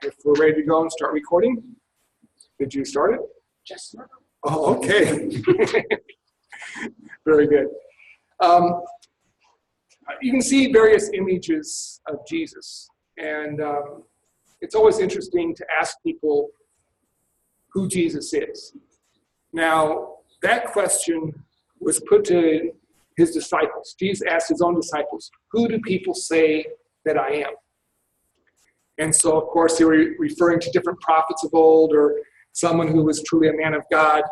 if we're ready to go and start recording. Did you start it? Yes, sir. Oh, okay. Very good. You can see various images of Jesus, and it's always interesting to ask people who Jesus is. Now, that question was put to his disciples. Jesus asked his own disciples, who do people say that I am? And so, of course, they were referring to different prophets of old or someone who was truly a man of God.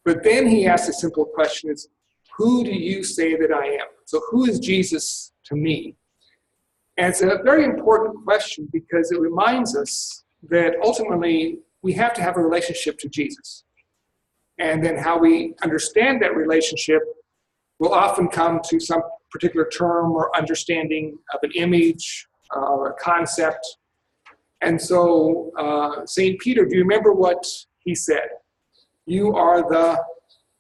But then he asked a simple question, is, who do you say that I am? So who is Jesus to me? And it's a very important question because it reminds us that ultimately we have to have a relationship to Jesus. And then how we understand that relationship will often come to some particular term or understanding of an image or a concept. And so St. Peter, do you remember what he said? You are the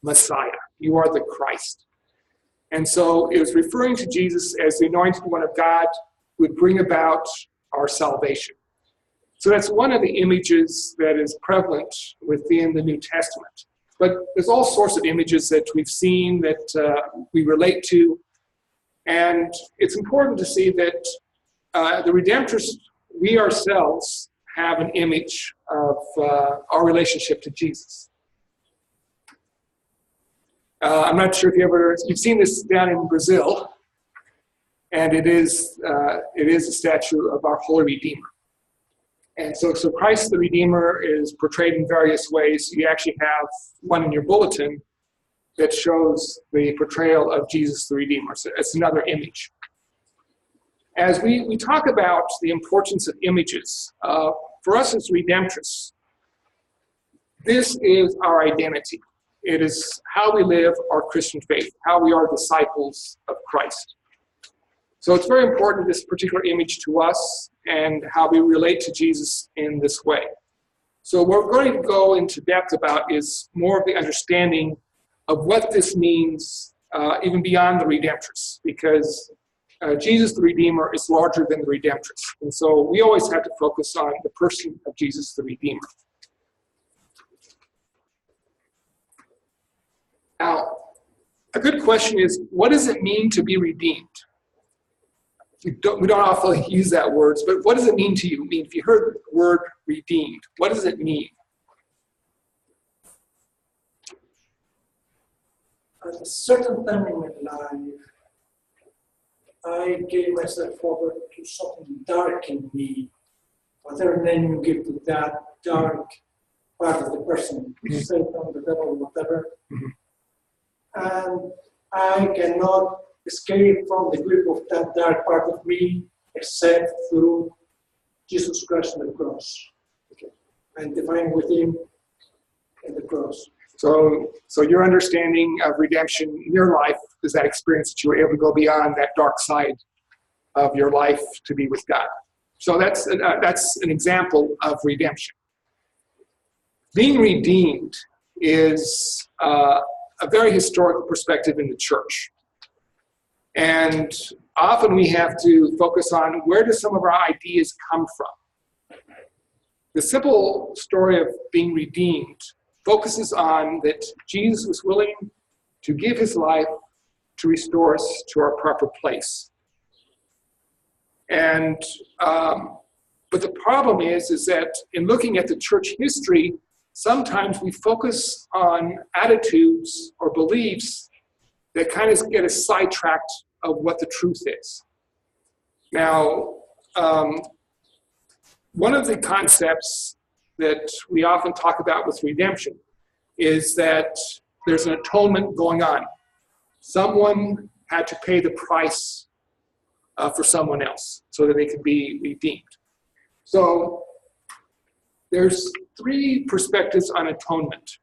Messiah. You are the Christ. And so it was referring to Jesus as the anointed one of God who would bring about our salvation. So that's one of the images that is prevalent within the New Testament. But there's all sorts of images that we've seen that we relate to. And it's important to see that the Redemptorists, we ourselves have an image of our relationship to Jesus. I'm not sure if you've seen this down in Brazil, and it is a statue of our Holy Redeemer. And so Christ the Redeemer is portrayed in various ways. You actually have one in your bulletin that shows the portrayal of Jesus the Redeemer. So it's another image. As we talk about the importance of images, for us as Redemptorists, this is our identity. It is how we live our Christian faith, how we are disciples of Christ. So it's very important, this particular image to us and how we relate to Jesus in this way. So what we're going to go into depth about is more of the understanding of what this means even beyond the Redemptorists, because Jesus the Redeemer is larger than the Redemptorists. And so we always have to focus on the person of Jesus the Redeemer. Now, a good question is, what does it mean to be redeemed? We don't often use that word, but what does it mean to you? I mean, if you heard the word redeemed, what does it mean? At a certain time in my life, I gave myself over to something dark in me. Whatever name you give to that dark part of the person, Satan, the devil, whatever. And I cannot escape from the grip of that dark part of me except through Jesus Christ on the cross. And divine with him in the cross. So your understanding of redemption in your life is that experience that you were able to go beyond that dark side of your life to be with God. So that's an example of redemption. Being redeemed is a very historical perspective in the church. And often we have to focus on where do some of our ideas come from. The simple story of being redeemed focuses on that Jesus was willing to give his life to restore us to our proper place. And but the problem is that in looking at the church history, sometimes we focus on attitudes or beliefs that kind of get us sidetracked of what the truth is. Now, one of the concepts that we often talk about with redemption is that there's an atonement going on. Someone had to pay the price for someone else so that they could be redeemed. So there's three perspectives on atonement.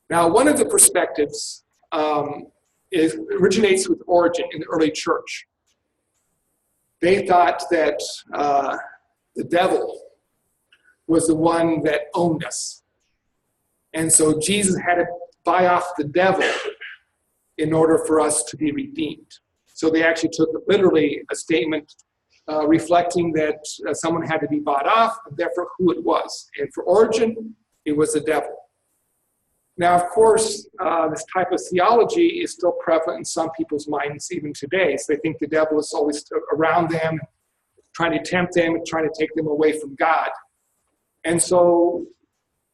Now, one of the perspectives originates with Origen in the early church. They thought that the devil was the one that owned us. And so Jesus had to buy off the devil in order for us to be redeemed. So they actually took literally a statement reflecting that someone had to be bought off, and therefore who it was. And for Origen, it was the devil. Now, of course, this type of theology is still prevalent in some people's minds even today. So they think the devil is always around them, trying to tempt them, and trying to take them away from God. And so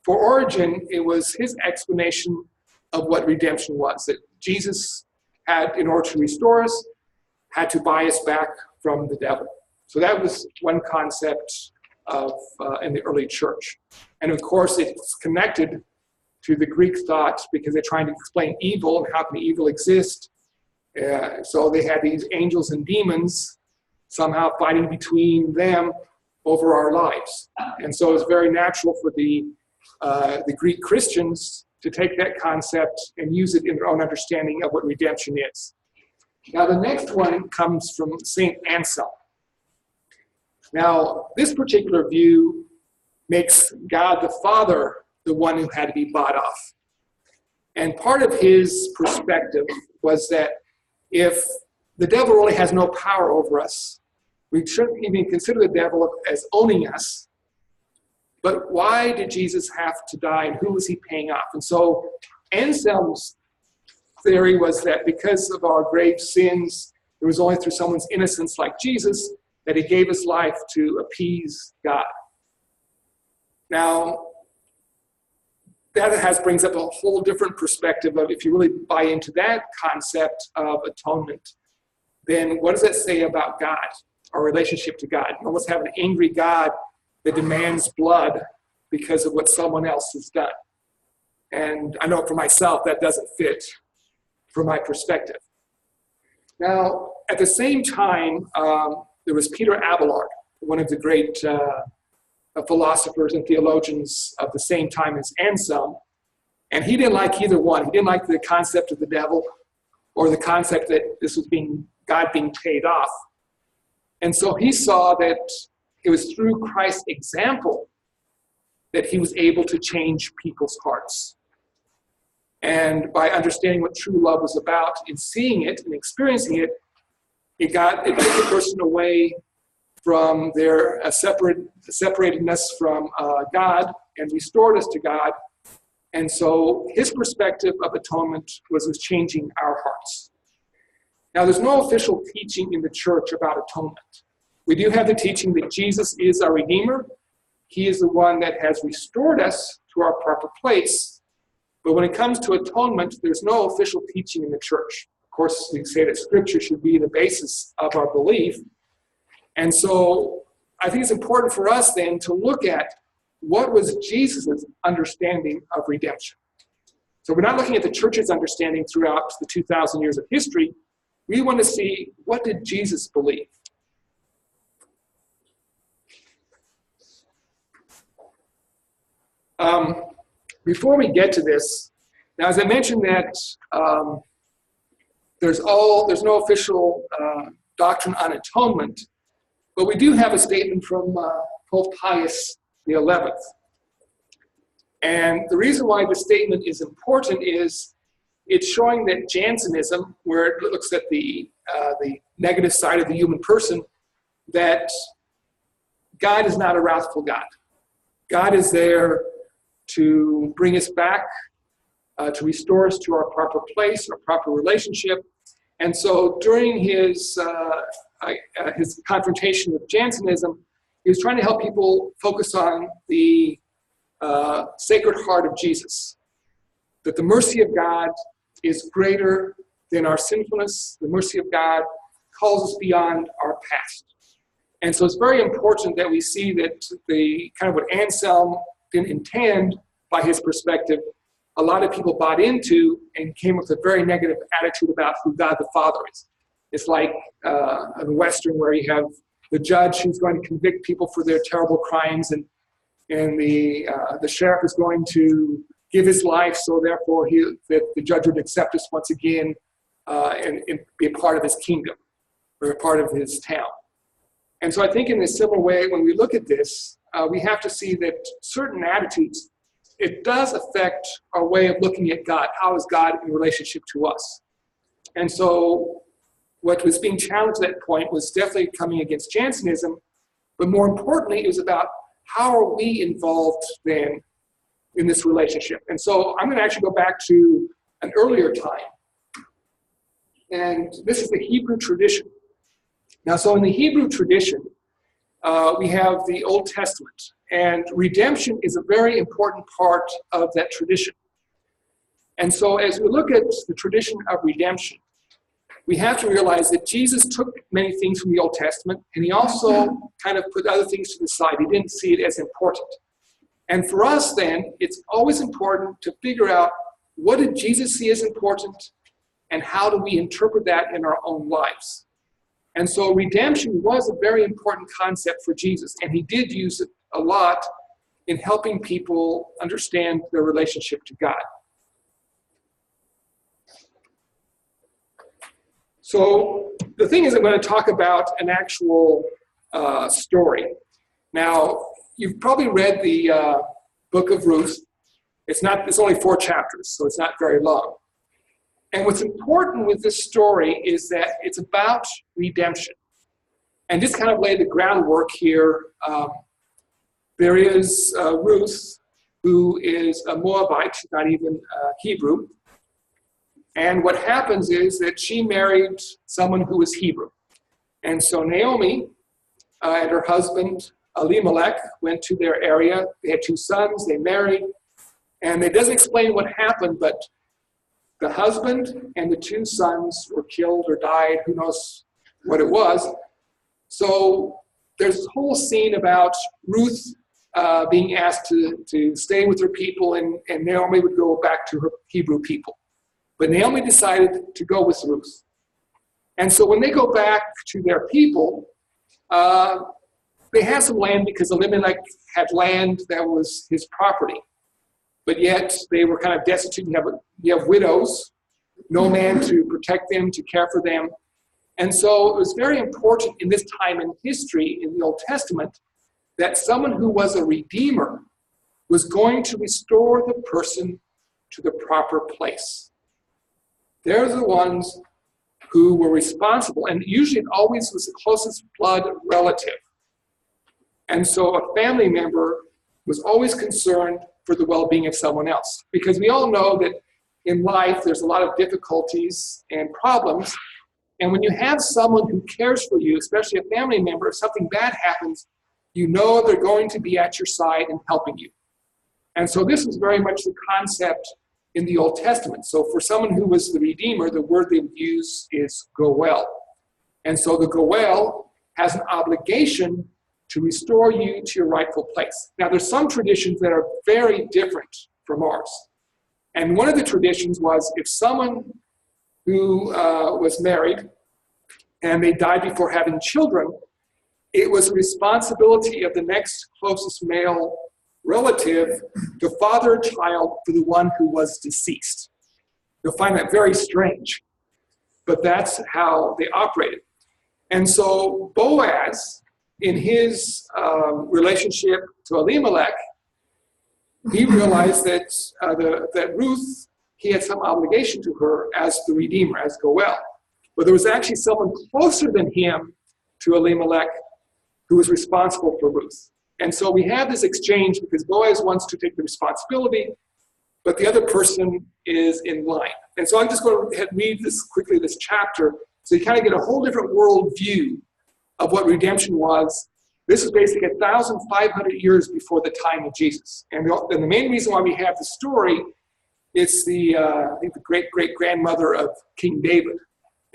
for Origen, it was his explanation of what redemption was, that Jesus had, in order to restore us, had to buy us back from the devil. So that was one concept of in the early church. And of course, it's connected to the Greek thought because they're trying to explain evil and how can evil exist. So they had these angels and demons somehow fighting between them over our lives. And so it's very natural for the Greek Christians to take that concept and use it in their own understanding of what redemption is. Now, the next one comes from St. Anselm. Now, this particular view makes God the Father the one who had to be bought off. And part of his perspective was that if the devil really has no power over us, we shouldn't even consider the devil as owning us. But why did Jesus have to die, and who was he paying off? And so Anselm's theory was that because of our grave sins, it was only through someone's innocence like Jesus that he gave his life to appease God. Now, that brings up a whole different perspective of, if you really buy into that concept of atonement, then what does that say about God, our relationship to God? You almost have an angry God that demands blood because of what someone else has done. And I know for myself that doesn't fit from my perspective. Now, at the same time, there was Peter Abelard, one of the great philosophers and theologians of the same time as Anselm, and he didn't like either one. He didn't like the concept of the devil or the concept that this was God being paid off. And so he saw that it was through Christ's example that he was able to change people's hearts. And by understanding what true love was about and seeing it and experiencing it, it took the person away from their separatedness from God and restored us to God. And so his perspective of atonement was changing our hearts. Now, there's no official teaching in the church about atonement. We do have the teaching that Jesus is our Redeemer. He is the one that has restored us to our proper place. But when it comes to atonement, there's no official teaching in the church. Of course, we say that Scripture should be the basis of our belief. And so I think it's important for us then to look at what was Jesus' understanding of redemption. So we're not looking at the church's understanding throughout the 2,000 years of history. We want to see, what did Jesus believe? Before we get to this, now as I mentioned that there's no official doctrine on atonement, but we do have a statement from Pope Pius XI. And the reason why the statement is important is it's showing that Jansenism, where it looks at the negative side of the human person, that God is not a wrathful God. God is there to bring us back, to restore us to our proper place, our proper relationship. And so during his confrontation with Jansenism, he was trying to help people focus on the Sacred Heart of Jesus, that the mercy of God is greater than our sinfulness. The mercy of God calls us beyond our past. And so it's very important that we see that the kind of what Anselm didn't intend by his perspective, a lot of people bought into and came with a very negative attitude about who God the Father is. It's like in Western where you have the judge who's going to convict people for their terrible crimes, and the sheriff is going to give his life, so therefore that the judge would accept us once again and be a part of his kingdom or a part of his town. And so I think in a similar way, when we look at this, we have to see that certain attitudes, it does affect our way of looking at God. How is God in relationship to us? And so what was being challenged at that point was definitely coming against Jansenism, but more importantly, it was about how are we involved then in this relationship. And so I'm going to actually go back to an earlier time. And this is the Hebrew tradition. Now, so in the Hebrew tradition, we have the Old Testament, and redemption is a very important part of that tradition. And so as we look at the tradition of redemption, we have to realize that Jesus took many things from the Old Testament, and he also kind of put other things to the side. He didn't see it as important. And for us then, it's always important to figure out what did Jesus see as important, and how do we interpret that in our own lives. And so redemption was a very important concept for Jesus, and he did use it a lot in helping people understand their relationship to God. So the thing is, I'm going to talk about an actual story. Now, you've probably read the book of Ruth. It's only 4 chapters, so it's not very long. And what's important with this story is that it's about redemption. And just kind of lay the groundwork here. There is Ruth, who is a Moabite, not even Hebrew. And what happens is that she married someone who was Hebrew. And so Naomi and her husband, Elimelech, went to their area. They had 2 sons, they married. And it doesn't explain what happened, but the husband and the 2 sons were killed or died, who knows what it was. So there's this whole scene about Ruth being asked to stay with her people, and Naomi would go back to her Hebrew people. But Naomi decided to go with Ruth. And so when they go back to their people, they have some land because Elimelech had land that was his property. But yet they were kind of destitute. You have widows, no man to protect them, to care for them. And so it was very important in this time in history in the Old Testament that someone who was a redeemer was going to restore the person to the proper place. They're the ones who were responsible, and usually it always was the closest blood relative. And so a family member was always concerned for the well-being of someone else. Because we all know that in life there's a lot of difficulties and problems, and when you have someone who cares for you, especially a family member, if something bad happens, you know they're going to be at your side and helping you. And so this was very much the concept in the Old Testament. So for someone who was the Redeemer, the word they would use is goel. And so the goel has an obligation to restore you to your rightful place. Now there's some traditions that are very different from ours. And one of the traditions was if someone who was married and they died before having children, it was the responsibility of the next closest male relative to father a child for the one who was deceased. You'll find that very strange, but that's how they operated. And so Boaz, in his relationship to Elimelech, he realized that that Ruth, he had some obligation to her as the Redeemer, as Goel. But there was actually someone closer than him to Elimelech who was responsible for Ruth. And so we have this exchange because Boaz wants to take the responsibility, but the other person is in line. And so I'm just going to read this quickly, this chapter, so you kind of get a whole different world view of what redemption was. This is basically 1,500 years before the time of Jesus. And the main reason why we have the story is I think the great-great-grandmother of King David.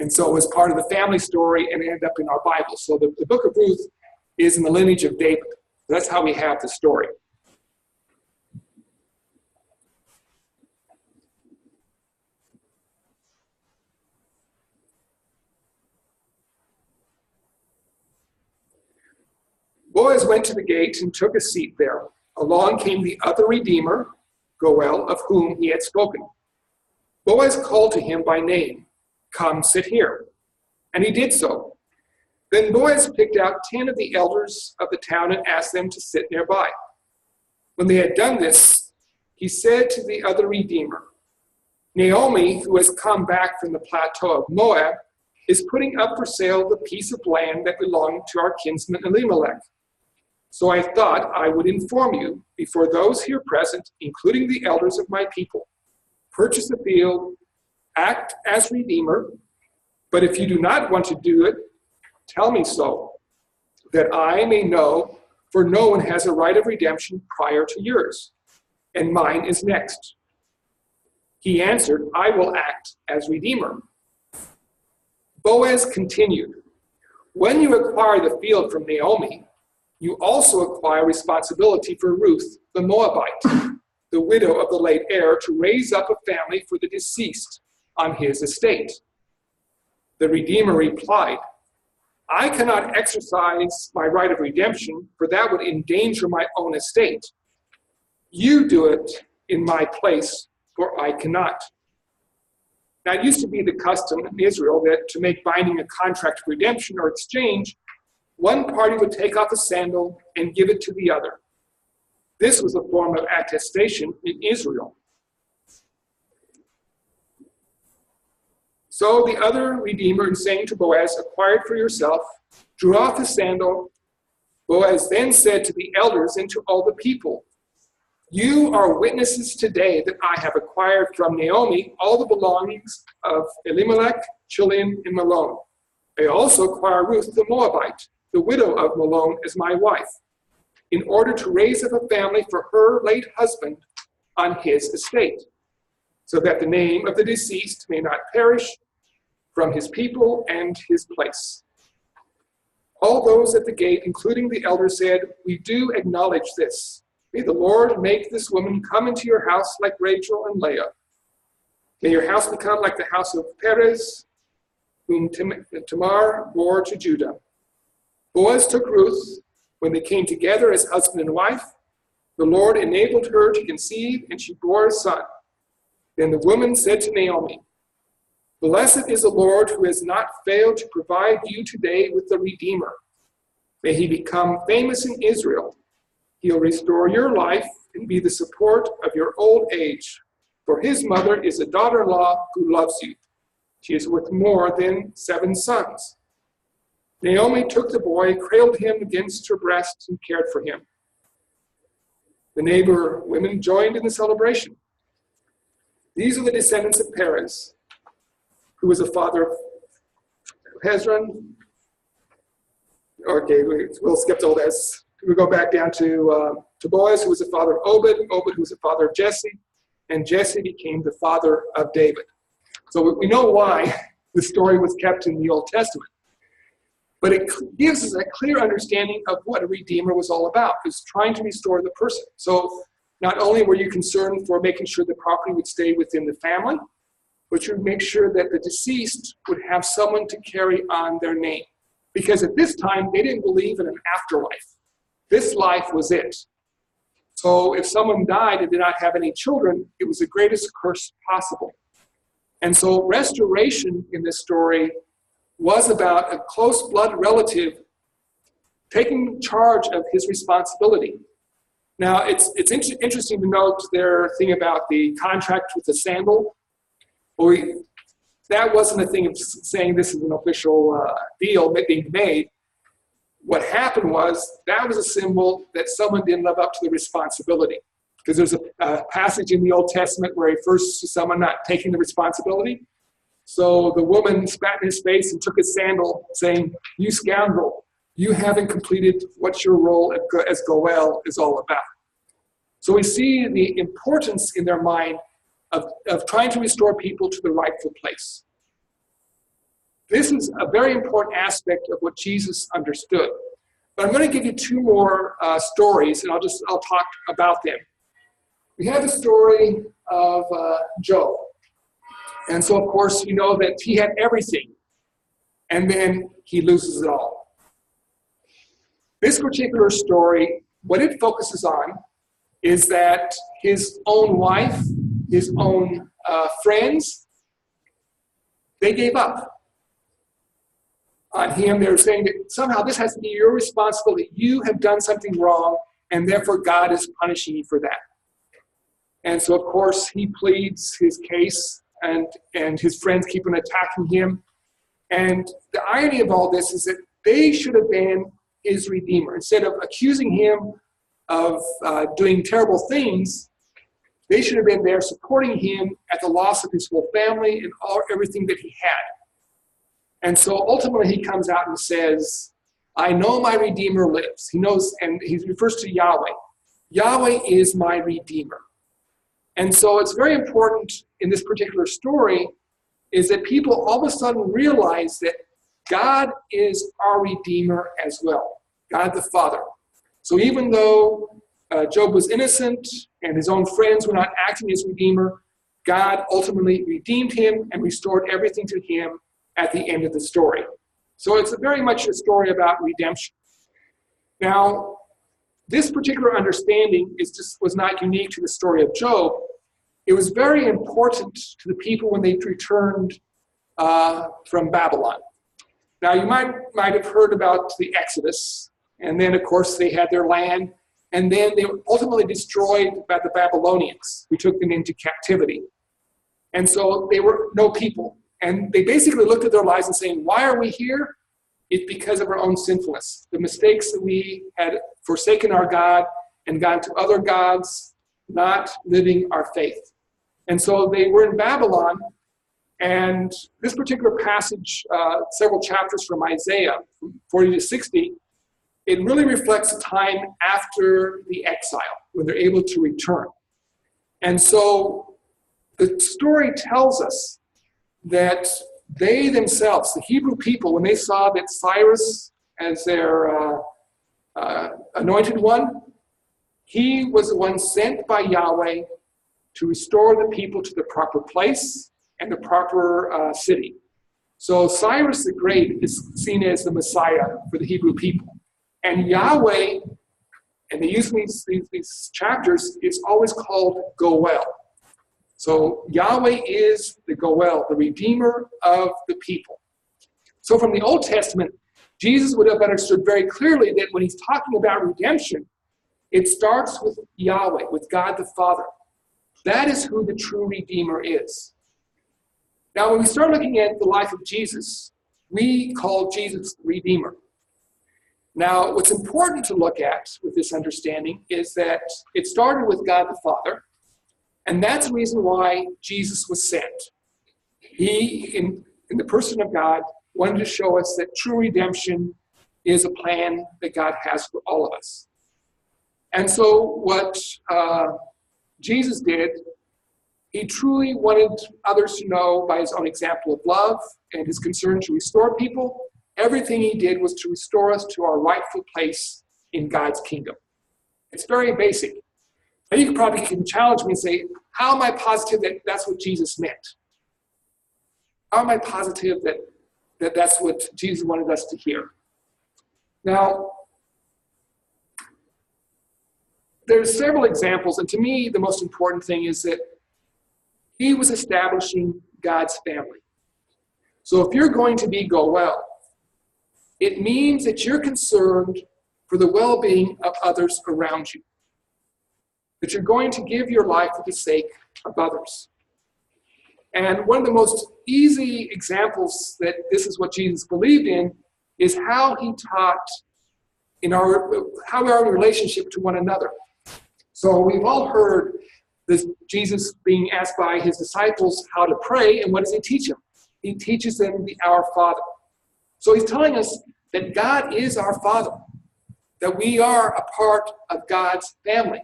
And so it was part of the family story and it ended up in our Bible. So the book of Ruth is in the lineage of David. That's how we have the story. Boaz went to the gate and took a seat there. Along came the other Redeemer, Goel, of whom he had spoken. Boaz called to him by name, "Come, sit here." And he did so. Then Boaz picked out 10 of the elders of the town and asked them to sit nearby. When they had done this, he said to the other Redeemer, "Naomi, who has come back from the plateau of Moab, is putting up for sale the piece of land that belonged to our kinsman Elimelech. So I thought I would inform you before those here present, including the elders of my people. Purchase the field, act as redeemer, but if you do not want to do it, tell me so, that I may know, for no one has a right of redemption prior to yours, and mine is next. He answered, I will act as redeemer. Boaz continued, when you acquire the field from Naomi, you also acquire responsibility for Ruth, the Moabite, the widow of the late heir, to raise up a family for the deceased on his estate. The Redeemer replied, I cannot exercise my right of redemption, for that would endanger my own estate. You do it in my place, for I cannot. Now, it used to be the custom in Israel that to make binding a contract of redemption or exchange, one party would take off a sandal and give it to the other. This was a form of attestation in Israel. So the other redeemer, saying to Boaz, acquire it for yourself, drew off the sandal. Boaz then said to the elders and to all the people, you are witnesses today that I have acquired from Naomi all the belongings of Elimelech, Chilion, and Malon. I also acquire Ruth the Moabite, the widow of Malon, as my wife, in order to raise up a family for her late husband on his estate, so that the name of the deceased may not perish from his people and his place. All those at the gate, including the elders, said, we do acknowledge this. May the Lord make this woman come into your house like Rachel and Leah. May your house become like the house of Perez, whom Tamar bore to Judah. Boaz took Ruth. When they came together as husband and wife, the Lord enabled her to conceive, and she bore a son. Then the woman said to Naomi, blessed is the Lord who has not failed to provide you today with the Redeemer. May he become famous in Israel. He'll restore your life and be the support of your old age. For his mother is a daughter-in-law who loves you. She is worth more than 7 sons. Naomi took the boy, cradled him against her breast, and cared for him. The neighbor women joined in the celebration. These are the descendants of Perez, who was the father of Hezron. Okay, we'll skip all this. We go back down to Boaz, who was the father of Obed, who was the father of Jesse, and Jesse became the father of David. So we know why the story was kept in the Old Testament. But it gives us a clear understanding of what a redeemer was all about. It was trying to restore the person. So not only were you concerned for making sure the property would stay within the family, but you would make sure that the deceased would have someone to carry on their name. Because at this time, they didn't believe in an afterlife. This life was it. So if someone died and did not have any children, it was the greatest curse possible. And so restoration in this story was about a close blood relative taking charge of his responsibility. Now, it's interesting to note their thing about the contract with the sandal. Well, that wasn't a thing of saying this is an official deal being made. What happened was that was a symbol that someone didn't live up to the responsibility. Because there's a passage in the Old Testament where he refers to someone not taking the responsibility. So the woman spat in his face and took his sandal, saying, you scoundrel, you haven't completed what your role as Goel is all about. So we see the importance in their mind of trying to restore people to the rightful place. This is a very important aspect of what Jesus understood. But I'm going to give you 2 more stories, and I'll talk about them. We have the story of Job. And so, of course, you know that he had everything, and then he loses it all. This particular story, what it focuses on is that his own wife, his own friends, they gave up on him. They were saying that somehow this has to be your responsibility. You have done something wrong, and therefore God is punishing you for that. And so, of course, he pleads his case, and his friends keep on attacking him. And the irony of all this is that they should have been his redeemer. Instead of accusing him of doing terrible things, they should have been there supporting him at the loss of his whole family and everything that he had. And so ultimately he comes out and says, I know my Redeemer lives. He knows, and he refers to Yahweh. Yahweh is my Redeemer. And so it's very important in this particular story is that people all of a sudden realize that God is our Redeemer as well, God the Father. So even though Job was innocent and his own friends were not acting as Redeemer, God ultimately redeemed him and restored everything to him at the end of the story. So it's very much a story about redemption. Now, this particular understanding was not unique to the story of Job. It was very important to the people when they returned from Babylon. Now, you might have heard about the Exodus, and then, of course, they had their land, and then they were ultimately destroyed by the Babylonians, who took them into captivity. And so they were no people. And they basically looked at their lives and saying, why are we here? It's because of our own sinfulness. The mistakes that we had forsaken our God and gone to other gods, not living our faith. And so they were in Babylon, and this particular passage, several chapters from Isaiah, from 40 to 60, it really reflects the time after the exile, when they're able to return. And so the story tells us that they themselves, the Hebrew people, when they saw that Cyrus as their anointed one, he was the one sent by Yahweh to restore the people to the proper place and the proper city. So Cyrus the Great is seen as the Messiah for the Hebrew people. And Yahweh, and they use these chapters, is always called Goel. So Yahweh is the Goel, the Redeemer of the people. So from the Old Testament, Jesus would have understood very clearly that when he's talking about redemption, it starts with Yahweh, with God the Father. That is who the true Redeemer is. Now, when we start looking at the life of Jesus, we call Jesus the Redeemer. Now, what's important to look at with this understanding is that it started with God the Father, and that's the reason why Jesus was sent. He, in the person of God, wanted to show us that true redemption is a plan that God has for all of us. And so what Jesus did, he truly wanted others to know by his own example of love and his concern to restore people. Everything he did was to restore us to our rightful place in God's kingdom. It's very basic. And you probably can challenge me and say, how am I positive that that's what Jesus meant? How am I positive that that's what Jesus wanted us to hear? Now, there's several examples, and to me, the most important thing is that he was establishing God's family. So if you're going to be Goel, it means that you're concerned for the well-being of others around you. That you're going to give your life for the sake of others. And one of the most easy examples that this is what Jesus believed in is how he taught how we are in relationship to one another. So we've all heard this Jesus being asked by his disciples how to pray, and what does he teach them? He teaches them the Our Father. So he's telling us that God is our Father, that we are a part of God's family.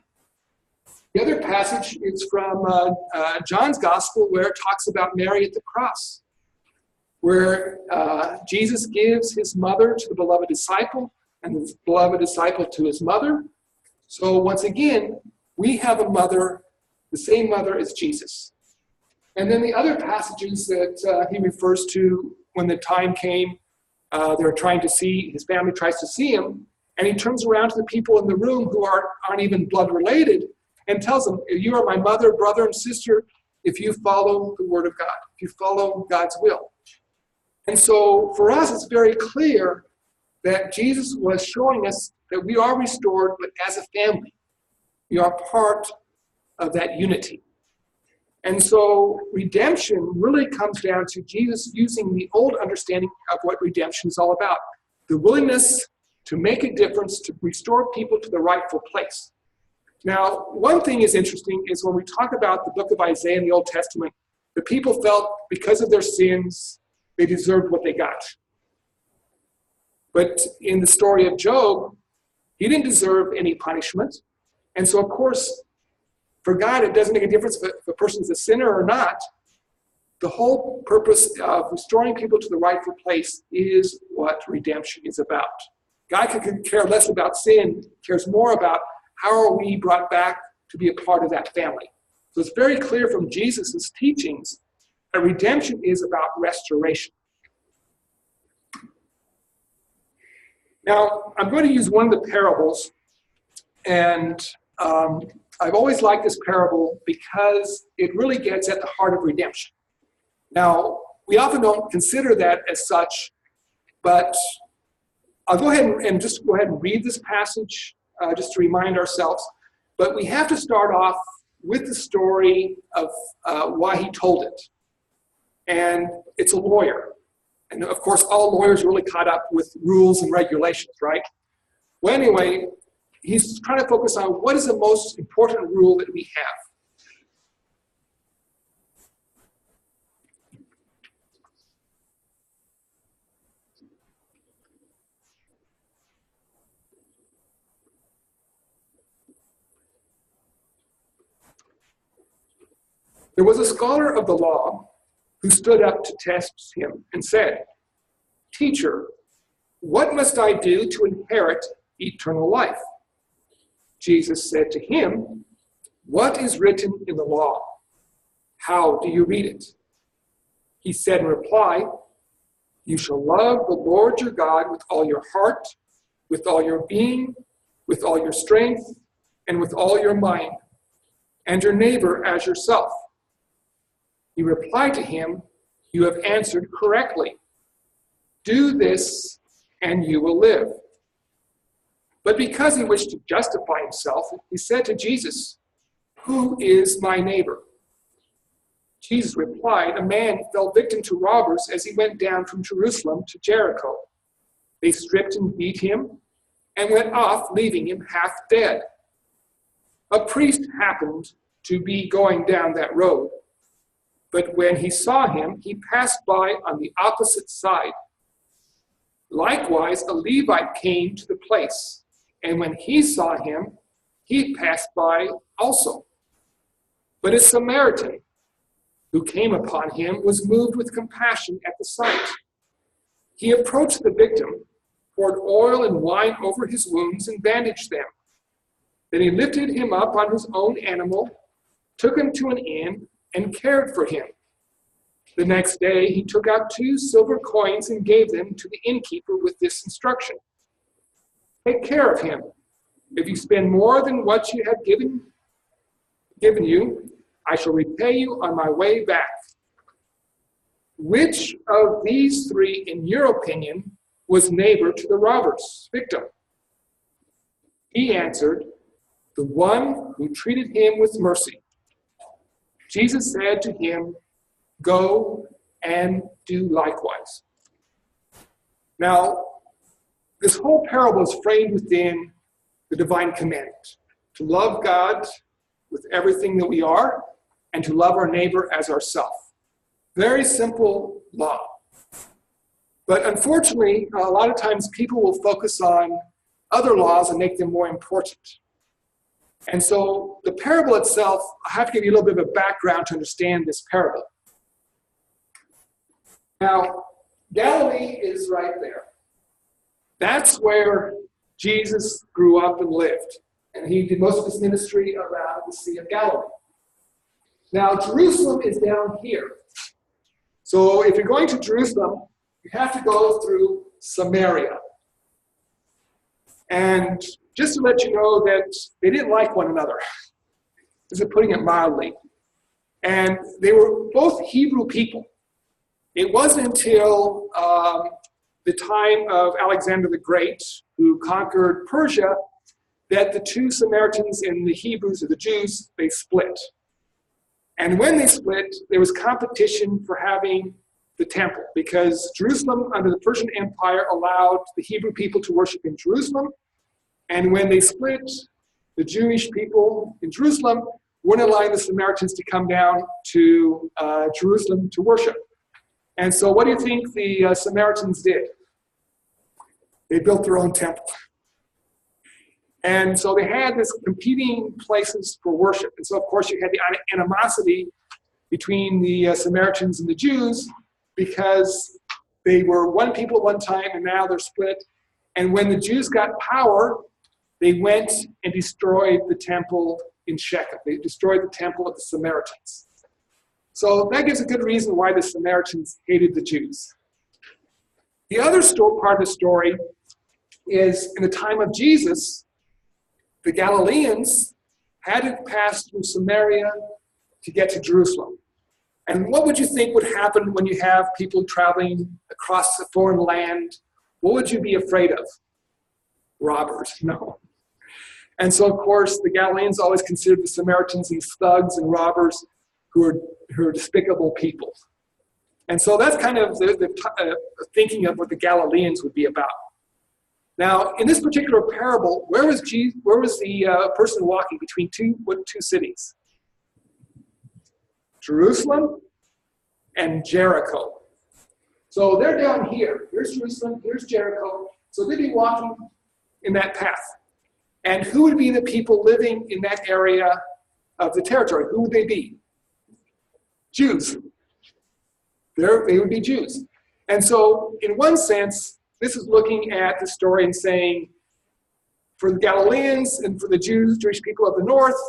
The other passage is from John's Gospel, where it talks about Mary at the cross, where Jesus gives his mother to the beloved disciple, and the beloved disciple to his mother. So once again, we have a mother, the same mother as Jesus. And then the other passages that he refers to when the time came, they're trying to see, his family tries to see him, and he turns around to the people in the room who aren't even blood related and tells them, you are my mother, brother, and sister if you follow the word of God, if you follow God's will. And so for us, it's very clear that Jesus was showing us that we are restored, but as a family. We are part of that unity. And so redemption really comes down to Jesus using the old understanding of what redemption is all about. The willingness to make a difference, to restore people to the rightful place. Now, one thing is interesting is when we talk about the book of Isaiah in the Old Testament, the people felt because of their sins, they deserved what they got. But in the story of Job, he didn't deserve any punishment. And so, of course, for God, it doesn't make a difference if a person's a sinner or not. The whole purpose of restoring people to the rightful place is what redemption is about. God could care less about sin, cares more about how are we brought back to be a part of that family. So it's very clear from Jesus' teachings that redemption is about restoration. Now, I'm going to use one of the parables, and I've always liked this parable because it really gets at the heart of redemption. Now, we often don't consider that as such, but I'll go ahead and read this passage just to remind ourselves. But we have to start off with the story of why he told it. And it's a lawyer. And of course, all lawyers are really caught up with rules and regulations, right? Well, anyway, he's trying to focus on what is the most important rule that we have. There was a scholar of the law who stood up to test him and said, "Teacher, what must I do to inherit eternal life?" Jesus said to him, "What is written in the law? How do you read it?" He said in reply, "You shall love the Lord your God with all your heart, with all your being, with all your strength, and with all your mind, and your neighbor as yourself." He replied to him, "You have answered correctly. Do this, and you will live." But because he wished to justify himself, he said to Jesus, "Who is my neighbor?" Jesus replied, "A man fell victim to robbers as he went down from Jerusalem to Jericho. They stripped and beat him and went off, leaving him half dead. A priest happened to be going down that road, but when he saw him, he passed by on the opposite side. Likewise, a Levite came to the place, and when he saw him, he passed by also. But a Samaritan who came upon him was moved with compassion at the sight. He approached the victim, poured oil and wine over his wounds, and bandaged them. Then he lifted him up on his own animal, took him to an inn, and cared for him. The next day, he took out 2 silver coins and gave them to the innkeeper with this instruction: "Take care of him. If you spend more than what you have given you, I shall repay you on my way back." Which of these 3, in your opinion, was neighbor to the robber's victim? He answered, "The one who treated him with mercy." Jesus said to him, "Go and do likewise." Now, this whole parable is framed within the divine commandment to love God with everything that we are and to love our neighbor as ourselves. Very simple law. But unfortunately, a lot of times people will focus on other laws and make them more important. And so the parable itself, I have to give you a little bit of a background to understand this parable. Now, Galilee is right there. That's where Jesus grew up and lived. And he did most of his ministry around the Sea of Galilee. Now, Jerusalem is down here. So if you're going to Jerusalem, you have to go through Samaria. And just to let you know that they didn't like one another. This is putting it mildly. And they were both Hebrew people. It wasn't until the time of Alexander the Great, who conquered Persia, that the 2 Samaritans and the Hebrews, or the Jews, they split. And when they split, there was competition for having the temple, because Jerusalem under the Persian Empire allowed the Hebrew people to worship in Jerusalem. And when they split, the Jewish people in Jerusalem weren't allowing the Samaritans to come down to Jerusalem to worship. And so what do you think the Samaritans did? They built their own temple. And so they had this competing places for worship. And so, of course, you had the animosity between the Samaritans and the Jews, because they were one people at one time, and now they're split. And when the Jews got power, they went and destroyed the temple in Shechem. They destroyed the temple of the Samaritans. So that gives a good reason why the Samaritans hated the Jews. The other part of the story is in the time of Jesus, the Galileans had to pass through Samaria to get to Jerusalem. And what would you think would happen when you have people traveling across a foreign land? What would you be afraid of? Robbers, no. And so, of course, the Galileans always considered the Samaritans these thugs and robbers who are despicable people. And so that's kind of the thinking of what the Galileans would be about. Now, in this particular parable, where was the person walking between two cities? Jerusalem and Jericho. So they're down here. Here's Jerusalem, here's Jericho. So they'd be walking in that path. And who would be the people living in that area of the territory? Who would they be? Jews. They would be Jews. And so, in one sense, this is looking at the story and saying, for the Galileans and for the Jewish people of the north,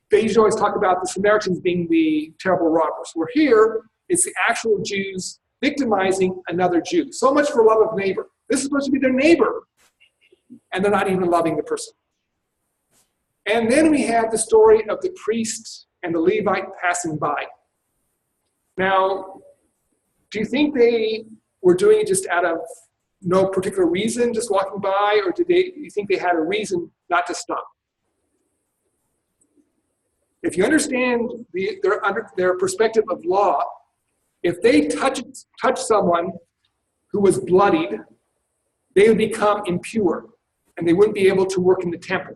they usually always talk about the Samaritans being the terrible robbers. Where here, it's the actual Jews victimizing another Jew. So much for love of neighbor. This is supposed to be their neighbor, and they're not even loving the person. And then we have the story of the priest and the Levite passing by. Now, do you think they were doing it just out of no particular reason, just walking by, or do you think they had a reason not to stop? If you understand their perspective of law, if they touch someone who was bloodied, they would become impure, and they wouldn't be able to work in the temple.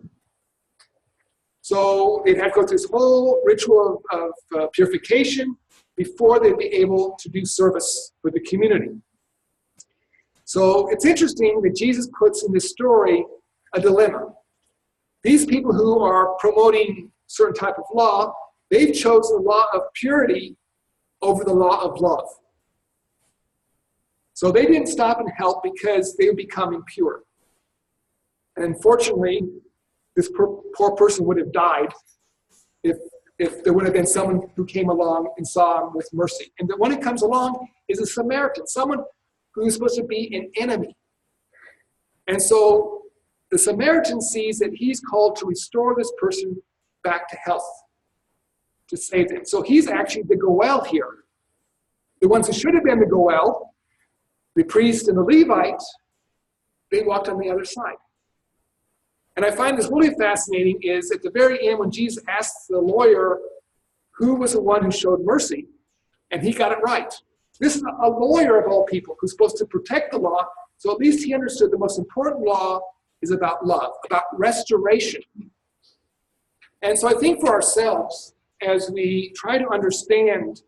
So they'd have to go through this whole ritual of purification before they'd be able to do service for the community. So it's interesting that Jesus puts in this story a dilemma. These people who are promoting certain type of law, they've chosen the law of purity over the law of love. So they didn't stop and help because they would become impure. And unfortunately, this poor person would have died if there would have been someone who came along and saw him with mercy. And the one who comes along is a Samaritan, someone who is supposed to be an enemy. And so the Samaritan sees that he's called to restore this person back to health, to save them. So he's actually the Goel here. The ones who should have been the Goel, the priest and the Levite, they walked on the other side. And I find this really fascinating is at the very end when Jesus asks the lawyer who was the one who showed mercy, and he got it right. This is a lawyer of all people who's supposed to protect the law, so at least he understood the most important law is about love, about restoration. And so I think for ourselves, as we try to understand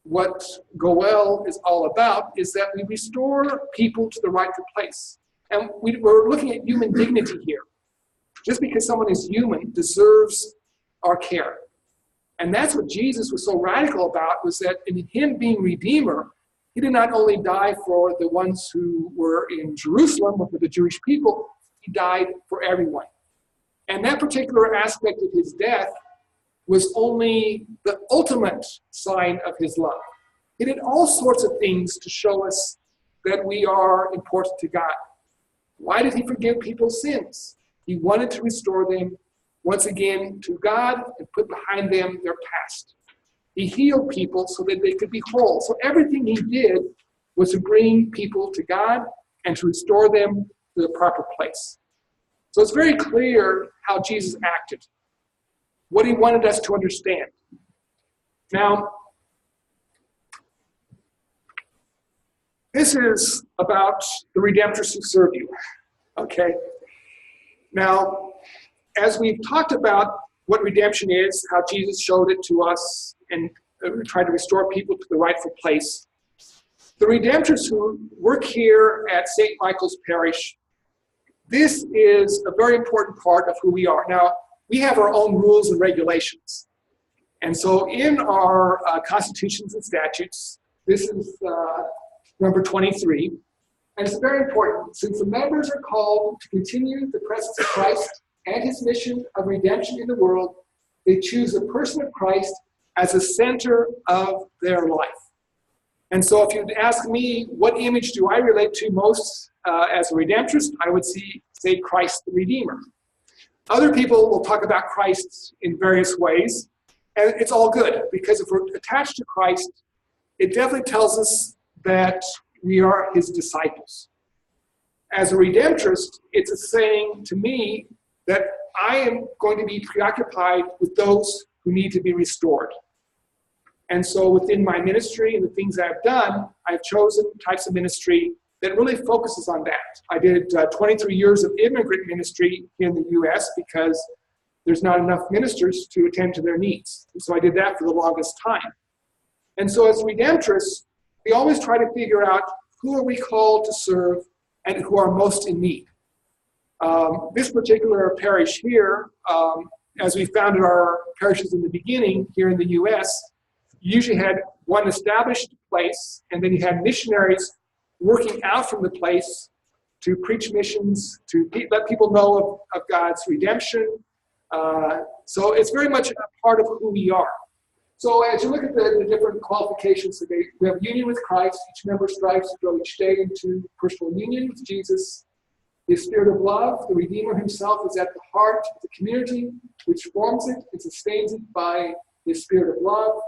what Goel is all about, is that we restore people to the rightful place. And we're looking at human dignity here. Just because someone is human deserves our care. And that's what Jesus was so radical about, was that in him being Redeemer, he did not only die for the ones who were in Jerusalem, but for the Jewish people, he died for everyone. And that particular aspect of his death was only the ultimate sign of his love. He did all sorts of things to show us that we are important to God. Why did he forgive people's sins? He wanted to restore them once again to God and put behind them their past. He healed people so that they could be whole. So everything he did was to bring people to God and to restore them to the proper place. So it's very clear how Jesus acted. what he wanted us to understand. Now, this is about the Redemptorists who serve you, okay? Now, as we've talked about what redemption is, how Jesus showed it to us, and we tried to restore people to the rightful place, the Redemptorists who work here at St. Michael's Parish, this is a very important part of who we are. Now, we have our own rules and regulations. And so in our constitutions and statutes, this is number 23, and it's very important. Since the members are called to continue the presence of Christ and his mission of redemption in the world, they choose the person of Christ as the center of their life. And so if you'd ask me, what image do I relate to most as a Redemptorist, I would say Christ the Redeemer. Other people will talk about Christ in various ways, and it's all good, because if we're attached to Christ, it definitely tells us that we are his disciples. As a Redemptorist, it's a saying to me that I am going to be preoccupied with those who need to be restored. And so within my ministry and the things I've done, I've chosen types of ministry that really focuses on that. I did 23 years of immigrant ministry in the U.S. because there's not enough ministers to attend to their needs. And so I did that for the longest time. And so as Redemptorists, we always try to figure out who are we called to serve and who are most in need. This particular parish here, as we founded our parishes in the beginning here in the U.S., you usually had one established place, and then you had missionaries working out from the place to preach missions, to let people know of God's redemption. So it's very much a part of who we are. So as you look at the different qualifications today, we have union with Christ. Each member strives to grow each day into personal union with Jesus. The spirit of love, the Redeemer himself, is at the heart of the community, which forms it and sustains it by his spirit of love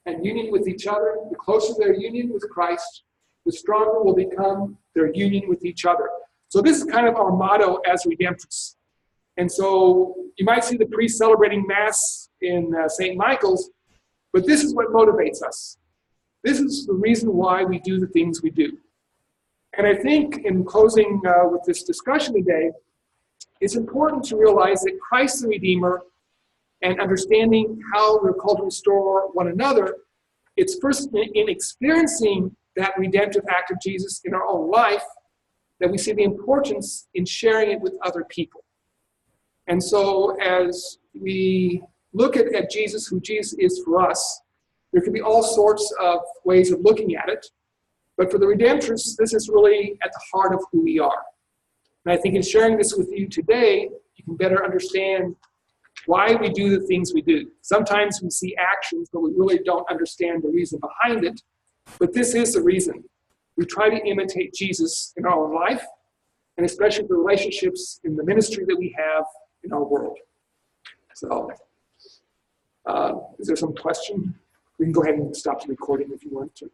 and union with each other. The closer their union with Christ, the stronger will become their union with each other. So this is kind of our motto as Redemptorists. And so you might see the priest celebrating Mass in St. Michael's, but this is what motivates us. This is the reason why we do the things we do. And I think in closing with this discussion today, it's important to realize that Christ the Redeemer and understanding how we're called to restore one another, it's first in experiencing that redemptive act of Jesus in our own life that we see the importance in sharing it with other people. And so as we look at Jesus, who Jesus is for us, there can be all sorts of ways of looking at it. But for the Redemptorists, this is really at the heart of who we are. And I think in sharing this with you today, you can better understand why we do the things we do. Sometimes we see actions, but we really don't understand the reason behind it. But this is the reason. We try to imitate Jesus in our own life, and especially the relationships in the ministry that we have in our world. So, is there some question? We can go ahead and stop the recording if you want to.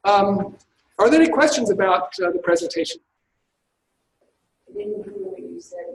Are there any questions about the presentation? I didn't hear what you said